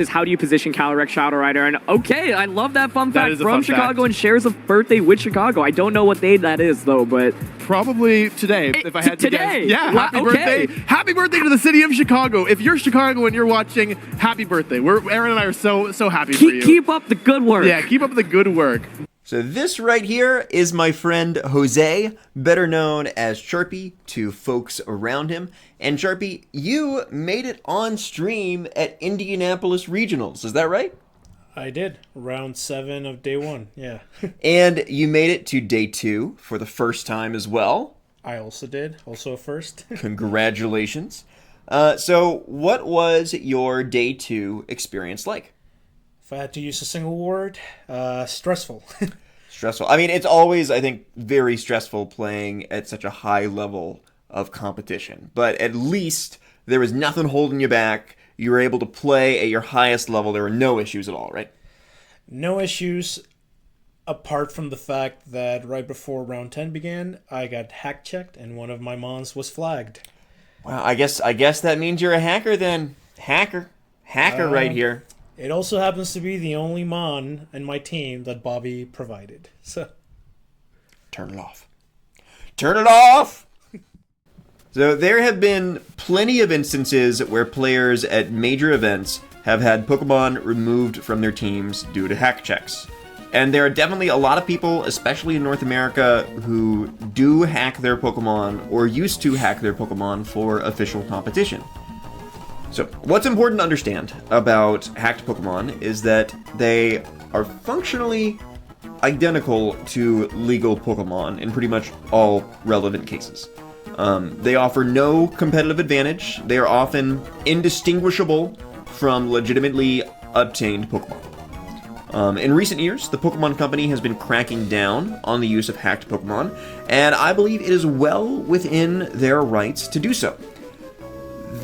is how do you position Calyrex Shadow Rider? And okay, I love that fun fact from Chicago and shares a birthday with Chicago. I don't know what day that is though, but probably today. If I had to today. guess. Yeah, happy birthday! Happy birthday to the city of Chicago. If you're Chicago and you're watching, happy birthday. Aaron and I are so happy for you. Keep up the good work. Yeah, keep up the good work. So this right here is my friend Jose, better known as Charpie to folks around him. And Charpie, you made it on stream at Indianapolis Regionals, is that right? I did. Round 7 of day 1, yeah. And you made it to day 2 for the first time as well. I also did, also a first. Congratulations. So what was your day 2 experience like? If I had to use a single word, stressful. Stressful. I mean, it's always, I think, very stressful playing at such a high level of competition. But at least there was nothing holding you back. You were able to play at your highest level. There were no issues at all, right? No issues, apart from the fact that right before round 10 began, I got hack checked and one of my mons was flagged. Well, I guess that means you're a hacker then. Hacker right here. It also happens to be the only mon in my team that Bobby provided. So, turn it off. Turn it off! So there have been plenty of instances where players at major events have had Pokemon removed from their teams due to hack checks. And there are definitely a lot of people, especially in North America, who do hack their Pokemon or used to hack their Pokemon for official competition. So, what's important to understand about hacked Pokemon is that they are functionally identical to legal Pokemon in pretty much all relevant cases. They offer no competitive advantage. They are often indistinguishable from legitimately obtained Pokemon. In recent years, the Pokemon Company has been cracking down on the use of hacked Pokemon, and I believe it is well within their rights to do so.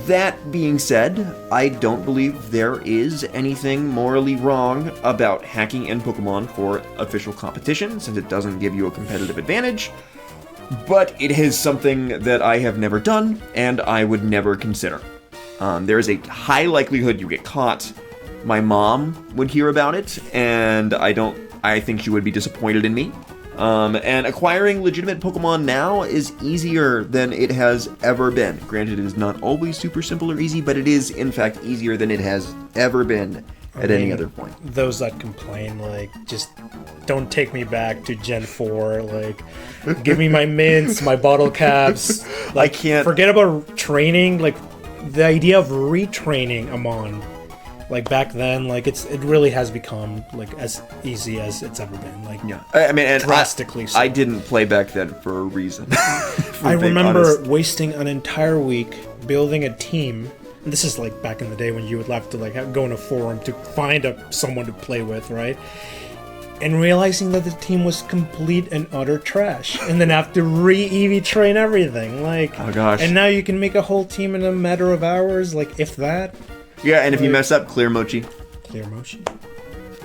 That being said, I don't believe there is anything morally wrong about hacking in Pokemon for official competition, since it doesn't give you a competitive advantage, but it is something that I have never done, and I would never consider. There is a high likelihood you get caught. My mom would hear about it, and I think she would be disappointed in me. And acquiring legitimate Pokemon now is easier than it has ever been. Granted, it is not always super simple or easy, but it is, in fact, easier than it has ever been at any other point. Those that complain, just don't take me back to Gen 4. Give me my mints, my bottle caps. I can't... Forget about training. The idea of retraining a Mon. Back then, it really has become as easy as it's ever been. Yeah, I mean, and drastically. I didn't play back then for a reason. I remember wasting an entire week building a team. And this is back in the day when you would have to go in a forum to find someone to play with, right? And realizing that the team was complete and utter trash, and then have to re-EV train everything. Oh gosh! And now you can make a whole team in a matter of hours, if that. Yeah, and if you mess up, clear mochi. Clear mochi.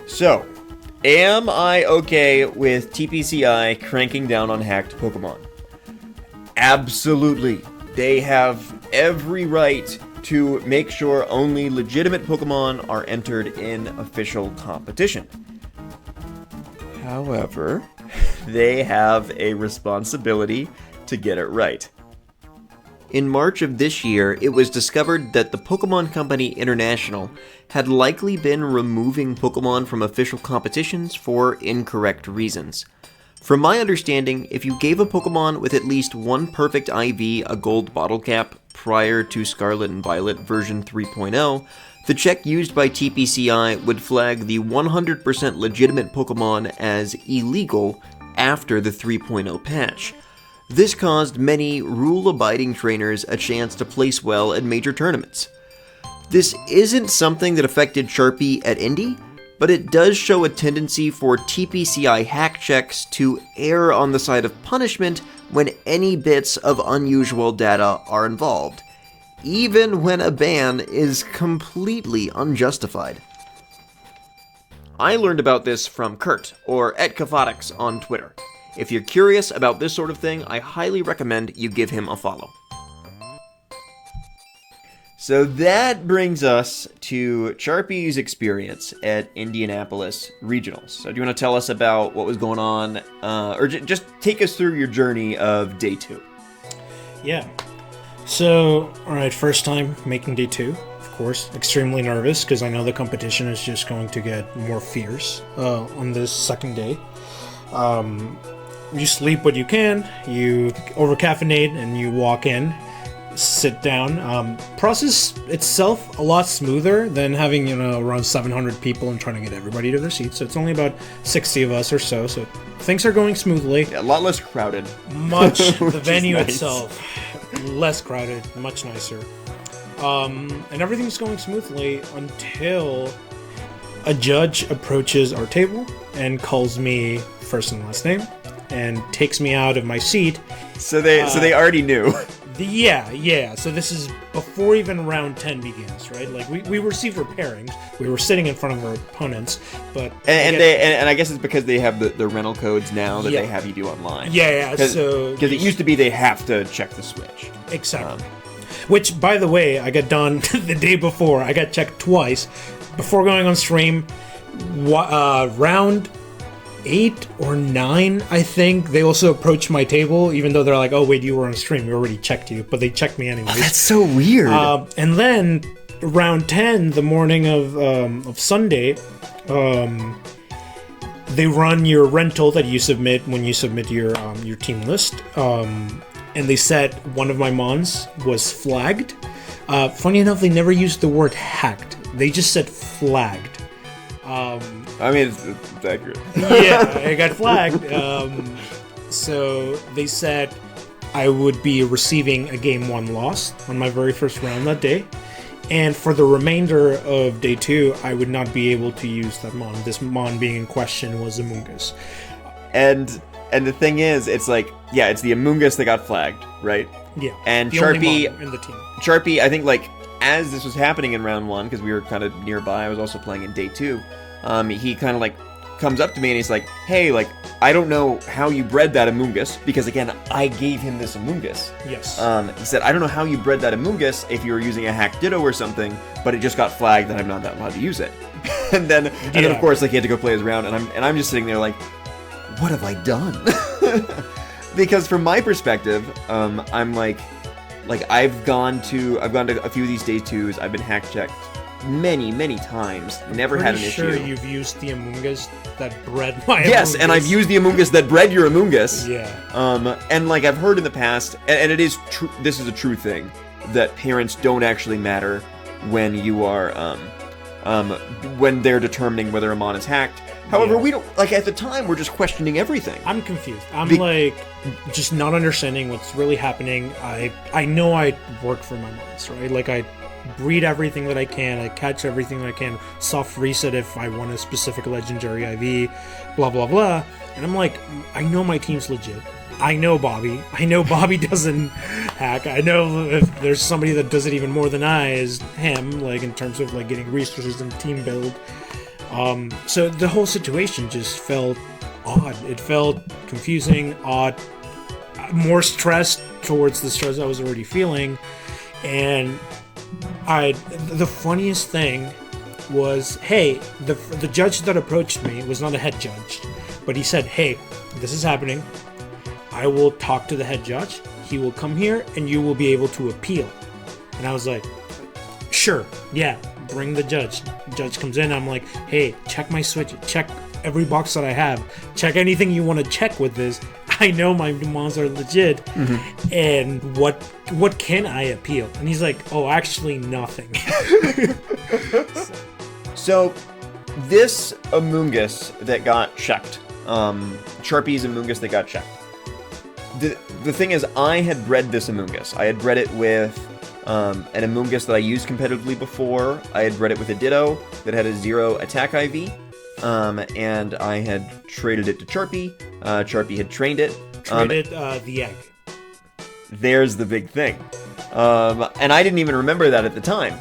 So, am I okay with TPCi cranking down on hacked Pokemon? Absolutely. They have every right to make sure only legitimate Pokemon are entered in official competition. However, they have a responsibility to get it right. In March of this year, it was discovered that the Pokemon Company International had likely been removing Pokemon from official competitions for incorrect reasons. From my understanding, if you gave a Pokemon with at least one perfect IV a gold bottle cap prior to Scarlet and Violet version 3.0, the check used by TPCi would flag the 100% legitimate Pokemon as illegal after the 3.0 patch. This caused many rule-abiding trainers a chance to place well at major tournaments. This isn't something that affected Charpie at Indy, but it does show a tendency for TPCi hack checks to err on the side of punishment when any bits of unusual data are involved, even when a ban is completely unjustified. I learned about this from Kurt, or at Kaphotics on Twitter. If you're curious about this sort of thing, I highly recommend you give him a follow. So that brings us to Charpie's experience at Indianapolis Regionals. So do you want to tell us about what was going on, or just take us through your journey of day 2? Yeah. So, all right, first time making day 2, of course. Extremely nervous because I know the competition is just going to get more fierce on this second day. You sleep what you can, you over-caffeinate, and you walk in. Sit down. Process itself a lot smoother than having around 700 people and trying to get everybody to their seats. So it's only about 60 of us or so. So things are going smoothly. Yeah, a lot less crowded. Much. The venue itself less crowded, much nicer. And everything's going smoothly until a judge approaches our table and calls me first and last name and takes me out of my seat. So they already knew. Yeah. So this is before even round 10 begins, right? Like we received our pairings. We were sitting in front of our opponents, but and I guess it's because they have the rental codes now that they have you do online. Yeah. So because it used to be they have to check the switch. Exactly. Which, by the way, I got done the day before. I got checked twice before going on stream. Round 8 or 9, I think, they also approached my table, even though they're like, oh, wait, you were on stream. We already checked you. But they checked me anyways. Oh, that's so weird. And then, round 10, the morning of Sunday, they run your rental that you submit when you submit your team list. And they said one of my mons was flagged. Funny enough, they never used the word hacked. They just said flagged. I mean, it's accurate. Yeah, I got flagged. So they said I would be receiving a game 1 loss on my very first round that day. And for the remainder of day 2, I would not be able to use that mon. This mon being in question was Amoongus. And the thing is, it's like, yeah, it's the Amoongus that got flagged, right? Yeah. And the Charpie only mon in the team. Charpie, I think, like, as this was happening in round 1, because we were kind of nearby, I was also playing in day 2, he kind of, like, comes up to me and he's like, hey, like, I don't know how you bred that Amoongus, because, again, I gave him this Amoongus. Yes. He said, I don't know how you bred that Amoongus if you were using a hacked Ditto or something, but it just got flagged that I'm not that allowed to use it. and then, of course, like, he had to go play his round, and I'm just sitting there like, what have I done? Because from my perspective, I'm like I've gone to a few of these day 2s. I've been hack checked many times. Never had an issue. Pretty sure you've used the Amoongus that bred my Yes, Amoongus. and I've used the Amoongus that bred your Amoongus. Yeah. And like I've heard in the past, and it is true. This is a true thing that parents don't actually matter when you are when they're determining whether a mon is hacked. However, we don't, like, at the time, we're just questioning everything. I'm confused. I'm just not understanding what's really happening. I know I work for my mons, right? Like, I breed everything that I can, I catch everything that I can, soft reset if I want a specific legendary IV, blah, blah, blah. And I'm like, I know my team's legit. I know Bobby. I know Bobby doesn't hack. I know if there's somebody that does it even more than I, is him, like, in terms of, like, getting resources and team build. So the whole situation just felt odd. It felt confusing, odd, more stressed towards the stress I was already feeling. And the funniest thing was, hey, the judge that approached me was not a head judge, but he said, hey, this is happening. I will talk to the head judge. He will come here and you will be able to appeal. And I was like, sure, yeah. Bring the judge. Judge comes in. I'm like, hey, check my switch. Check every box that I have. Check anything you want to check with this. I know my mons are legit. Mm-hmm. And what can I appeal? And he's like, oh, actually nothing. So this Amoongus that got checked, Charpie's Amoongus that got checked. The thing is, I had bred this Amoongus. I had bred it with an Amoongus that I used competitively before. I had bred it with a Ditto that had a 0 attack IV, and I had traded it to Charpie. Charpie had trained it. Traded the egg. There's the big thing. And I didn't even remember that at the time.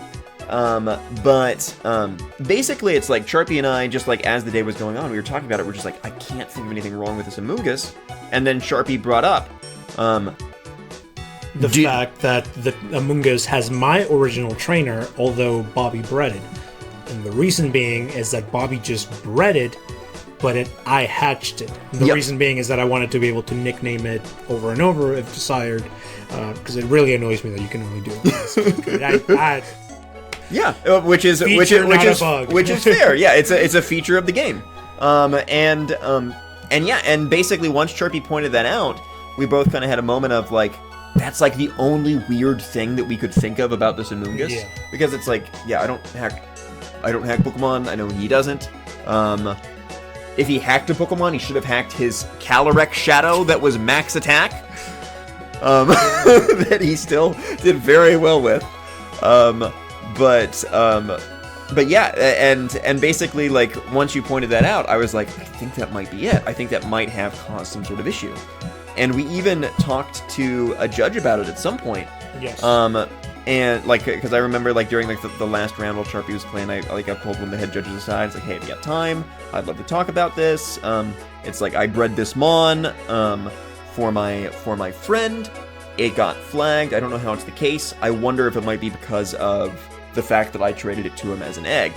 But basically it's like Charpie and I, just like as the day was going on, we were talking about it, we're just like, I can't think of anything wrong with this Amoongus. And then Charpie brought up, the fact that the Among Us has my original trainer, although Bobby bred it. And the reason being is that Bobby just bred it, but I hatched it. The reason being is that I wanted to be able to nickname it over and over if desired, because it really annoys me that you can only do it once. Which is fair. Yeah, it's a feature of the game. And basically once Charpie pointed that out, we both kind of had a moment of like, that's like the only weird thing that we could think of about this Among Us. Because it's like, I don't hack Pokemon. I know he doesn't. If he hacked a Pokemon, he should have hacked his Calyrex Shadow that was max attack. That he still did very well with. But yeah, and basically, like, once you pointed that out, I was like, I think that might be it. I think that might have caused some sort of issue. And we even talked to a judge about it at some point. Yes. And, like, because I remember, like, during, like, the last round while Charpie was playing, I pulled one of the head judges aside. It's like, hey, if you have time, I'd love to talk about this. It's like, I bred this Mon, for my friend. It got flagged. I don't know how it's the case. I wonder if it might be because of the fact that I traded it to him as an egg.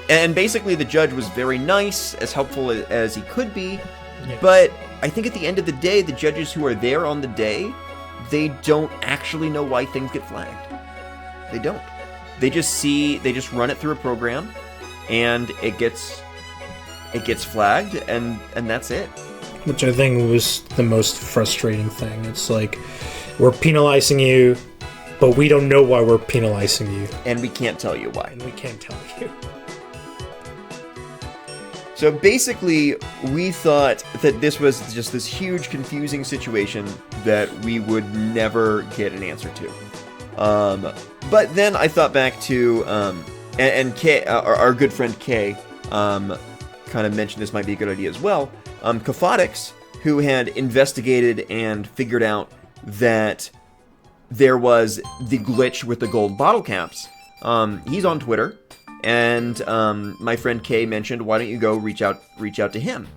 And basically the judge was very nice, as helpful as he could be, but I think at the end of the day, the judges who are there on the day, they don't actually know why things get flagged. They don't. They just run it through a program, and it gets flagged, and that's it. Which I think was the most frustrating thing. It's like, we're penalizing you, but we don't know why we're penalizing you. And we can't tell you why. And we can't tell you. So basically, we thought that this was just this huge, confusing situation that we would never get an answer to. But then I thought back to, and Kay, our good friend Kay, kind of mentioned this might be a good idea as well. Kaphotics, who had investigated and figured out that there was the glitch with the gold bottle caps. He's on Twitter, and my friend Kay mentioned, why don't you go reach out to him?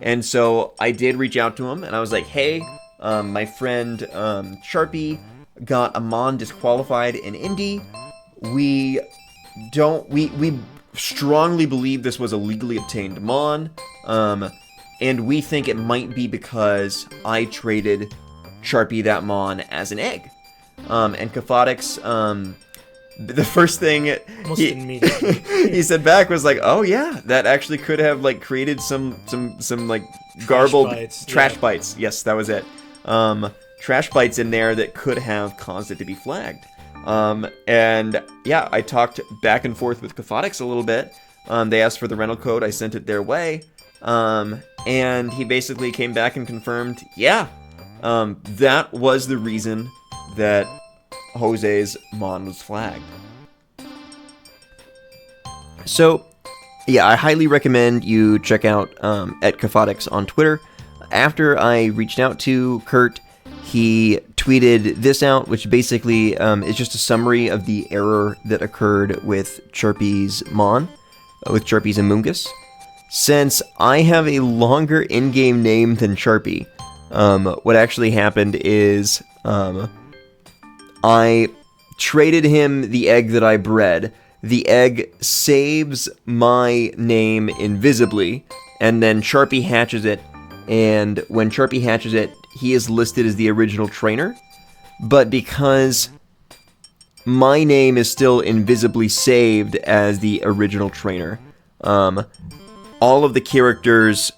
And so I did reach out to him, and I was like, hey, my friend Charpie got a Mon disqualified in Indy. We strongly believe this was a legally obtained Mon, and we think it might be because I traded Charpie that Mon as an egg. And Kaphotics, the first thing he said back was like, oh yeah, that actually could have like created some like garbled trash bites. Yes, that was it. Trash bites in there that could have caused it to be flagged. And yeah, I talked back and forth with Kaphotics a little bit. They asked for the rental code. I sent it their way. And he basically came back and confirmed, yeah, that was the reason that Jose's Mon was flagged. So, yeah, I highly recommend you check out at Kaphotics on Twitter. After I reached out to Kurt, he tweeted this out, which basically is just a summary of the error that occurred with Charpie's Mon, with Charpie's Among Us. Since I have a longer in-game name than Charpie, what actually happened is I traded him the egg that I bred. The egg saves my name invisibly, and then Charpie hatches it, and when Charpie hatches it, he is listed as the original trainer, but because my name is still invisibly saved as the original trainer, all of the characters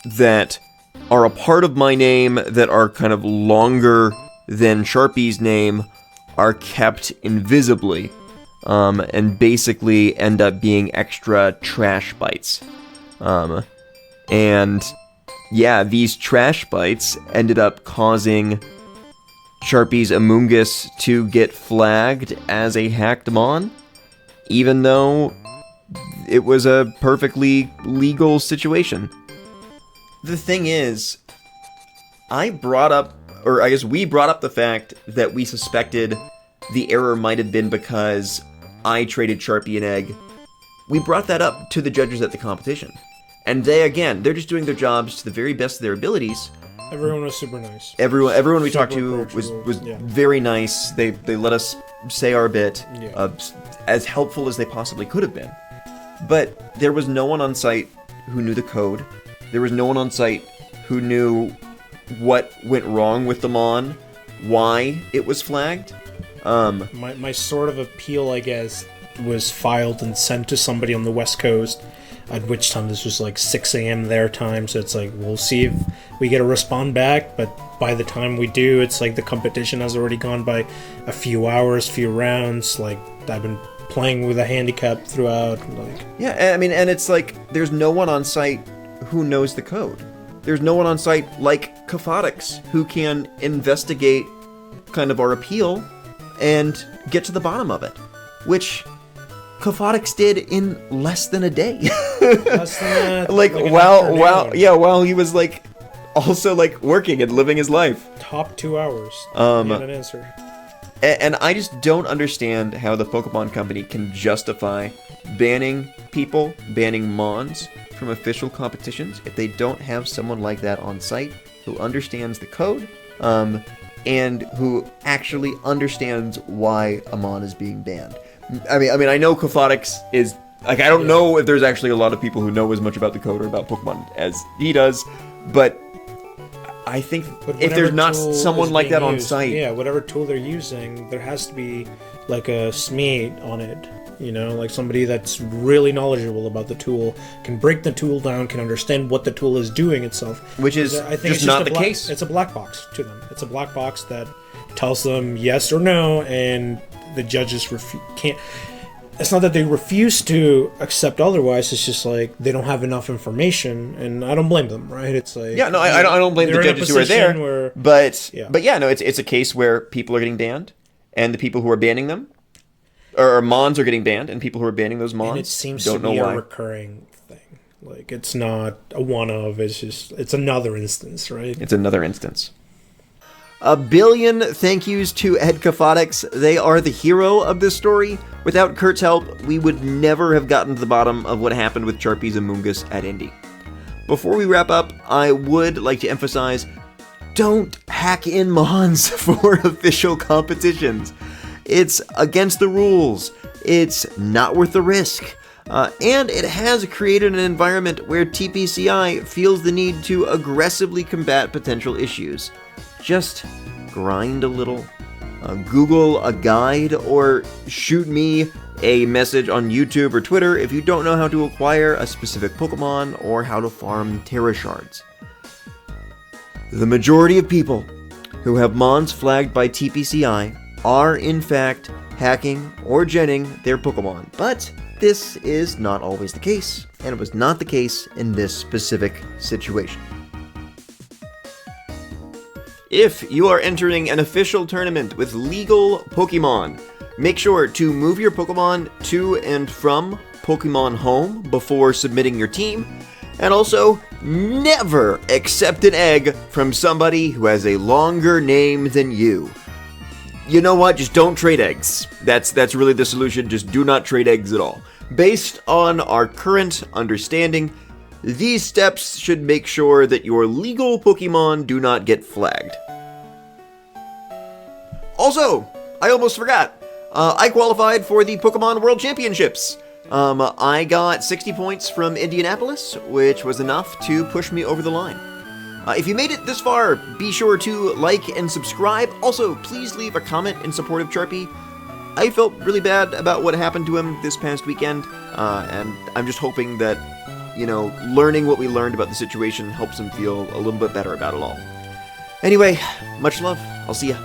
that are a part of my name that are kind of longer than Charpie's name are kept invisibly, and basically end up being extra trash bites. And yeah, these trash bites ended up causing Charpie's Among Us to get flagged as a hacked Mon, even though it was a perfectly legal situation. The thing is, we brought up the fact that we suspected the error might have been because I traded Charpie an egg. We brought that up to the judges at the competition. And they're just doing their jobs to the very best of their abilities. Everyone was super nice. Everyone we Super talked to approachable. was Yeah. very nice. They let us say our bit, Yeah. as helpful as they possibly could have been. But there was no one on site who knew the code. There was no one on site who knew what went wrong with the Mon, why it was flagged. My sort of appeal, I guess, was filed and sent to somebody on the West Coast, at which time this was like 6 a.m. their time, so it's like, we'll see if we get a respond back, but by the time we do, it's like the competition has already gone by a few hours, few rounds, like, I've been playing with a handicap throughout, like... Yeah, I mean, and it's like, there's no one on site who knows the code. There's no one on site like Kaphotics who can investigate kind of our appeal and get to the bottom of it, which Kaphotics did in less than a day. Less than while he was like also like working and living his life. Top 2 hours. Get an answer. And I just don't understand how the Pokemon Company can justify banning people, banning Mons from official competitions if they don't have someone like that on site who understands the code, and who actually understands why a Mon is being banned. I mean, I know Kaphotics is like, I don't know if there's actually a lot of people who know as much about the code or about Pokemon as he does, but I think if there's not someone like that on site, whatever tool they're using, there has to be like a SME on it. You know, like somebody that's really knowledgeable about the tool, can break the tool down, can understand what the tool is doing itself. Which is I think just not the case. It's a black box to them. It's a black box that tells them yes or no, and the judges can't... It's not that they refuse to accept otherwise, it's just like they don't have enough information, and I don't blame them, right? It's like... Yeah, no, I don't blame the judges who are there, but it's a case where people are getting banned, and the people who are banning them, or Mons are getting banned, and people who are banning those Mons and it seems don't to know be why. a recurring thing. Like, it's not a one-of, it's another instance, right? It's another instance. A billion thank yous to Ed Kaphotics. They are the hero of this story. Without Kurt's help, we would never have gotten to the bottom of what happened with Charpie's Amoonguss at Indy. Before we wrap up, I would like to emphasize, don't hack in Mons for official competitions. It's against the rules, it's not worth the risk, and it has created an environment where TPCi feels the need to aggressively combat potential issues. Just grind a little, Google a guide, or shoot me a message on YouTube or Twitter if you don't know how to acquire a specific Pokemon or how to farm Terra Shards. The majority of people who have Mons flagged by TPCi are in fact hacking or genning their Pokemon, but this is not always the case, and it was not the case in this specific situation. If you are entering an official tournament with legal Pokemon, make sure to move your Pokemon to and from Pokemon Home before submitting your team, and also never accept an egg from somebody who has a longer name than you. You know what? Just don't trade eggs. That's really the solution. Just do not trade eggs at all. Based on our current understanding, these steps should make sure that your legal Pokemon do not get flagged. Also, I almost forgot. I qualified for the Pokemon World Championships. I got 60 points from Indianapolis, which was enough to push me over the line. If you made it this far, be sure to like and subscribe. Also, please leave a comment in support of Charpie. I felt really bad about what happened to him this past weekend, and I'm just hoping that, learning what we learned about the situation helps him feel a little bit better about it all. Anyway, much love. I'll see ya.